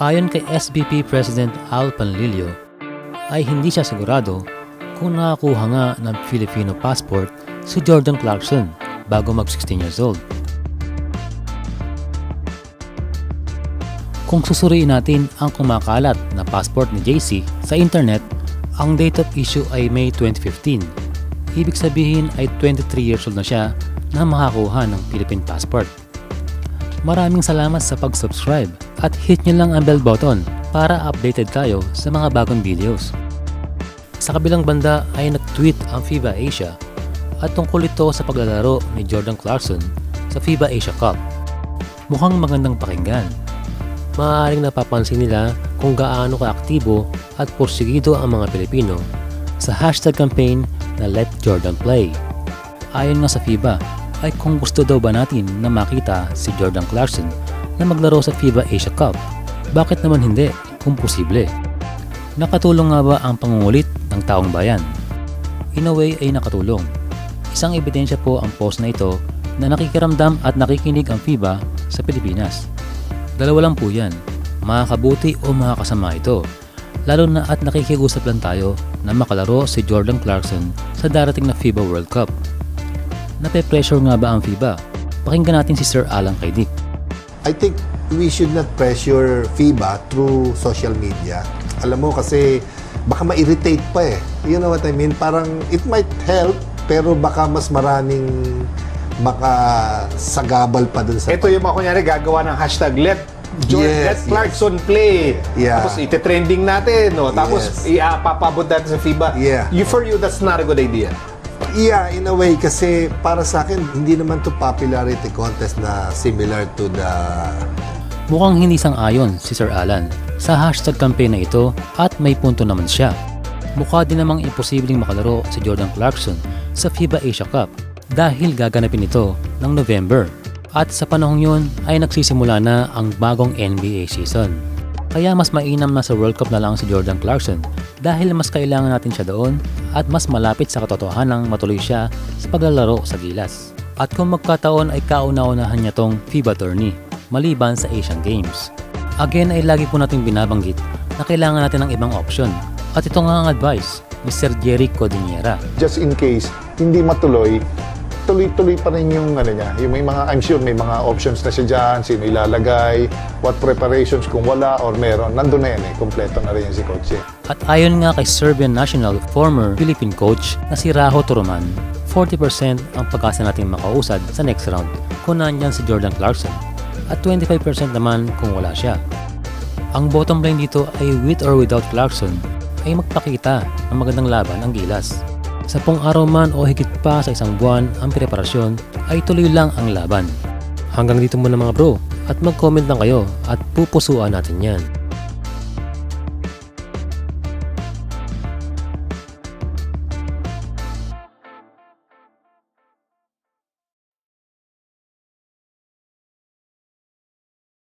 Ayon kay SBP President Al Panlilio, ay hindi siya sigurado kung nakakuha nga ng Filipino passport si Jordan Clarkson bago mag 16 years old. Kung susuriin natin ang kumakalat na passport ni JC sa internet, ang date of issue ay May 2015. Ibig sabihin ay 23 years old na siya na makakuha ng Philippine passport. Maraming salamat sa pag-subscribe at hit nyo lang ang bell button para updated tayo sa mga bagong videos. Sa kabilang banda ay nag-tweet ang FIBA Asia at tungkol ito sa paglalaro ni Jordan Clarkson sa FIBA Asia Cup. Mukhang magandang pakinggan. Maaaring napapansin nila kung gaano kaaktibo at porsigido ang mga Pilipino sa hashtag campaign na Let Jordan Play. Ayon nga sa FIBA, ay kung gusto daw ba natin na makita si Jordan Clarkson na maglaro sa FIBA Asia Cup, bakit naman hindi kung posible? Nakatulong nga ba ang pangungulit ng taong bayan? In a way ay nakatulong. Isang ebidensya po ang post na ito na nakikiramdam at nakikinig ang FIBA sa Pilipinas. Dalawa lang po yan, makakabuti o makakasama ito, lalo na at nakikiusap lang tayo na makalaro si Jordan Clarkson sa darating na FIBA World Cup. Nape-pressure nga ba ang FIBA? Pakinggan natin si Sir Alan Kaidik. I think we should not pressure FIBA through social media. Alam mo kasi baka ma-irritate pa eh. You know what I mean? Parang it might help pero baka mas maraming sagabal pa dun sa... Ito yung mga kunyari gagawa ng hashtag Let Clarkson Play. Yeah. Tapos ite-trending natin, no? Tapos ipapabot natin sa FIBA. Yeah. For you, that's not a good idea. Yeah, in a way, kasi para sa akin, hindi naman to popularity contest na similar to the... Mukhang hindi sang-ayon si Sir Alan sa hashtag campaign na ito at may punto naman siya. Mukha din namang imposibleng makalaro si Jordan Clarkson sa FIBA Asia Cup dahil gaganapin ito ng November. At sa panahong yun ay nagsisimula na ang bagong NBA season. Kaya mas mainam na sa World Cup na lang si Jordan Clarkson dahil mas kailangan natin siya doon at mas malapit sa katotohanang matuloy siya sa paglalaro sa Gilas. At kung magkataon ay kauna-unahan niya tong FIBA tourney maliban sa Asian Games. Again ay lagi po nating binabanggit na kailangan natin ng ibang option. At ito nga ang advice ni Sir Jerry Codinera. Just in case hindi matuloy, tuloy-tuloy pa rin yung ano niya. Yung may mga, I'm sure may mga options na siya dyan, sino ilalagay, what preparations kung wala or meron. Nandun na yan eh, kompleto na rin yan si Coach. At ayon nga kay Serbian national former Philippine coach na si Raho Turuman, 40% ang pag-asa natin makausad sa next round kung nandyan si Jordan Clarkson at 25% naman kung wala siya. Ang bottom line dito ay with or without Clarkson ay magpakita ng magandang laban ang Gilas. Sa 10 araw man o higit pa sa isang buwan ang preparasyon ay tuloy lang ang laban. Hanggang dito muna mga bro at mag-comment lang kayo at pupusuan natin yan.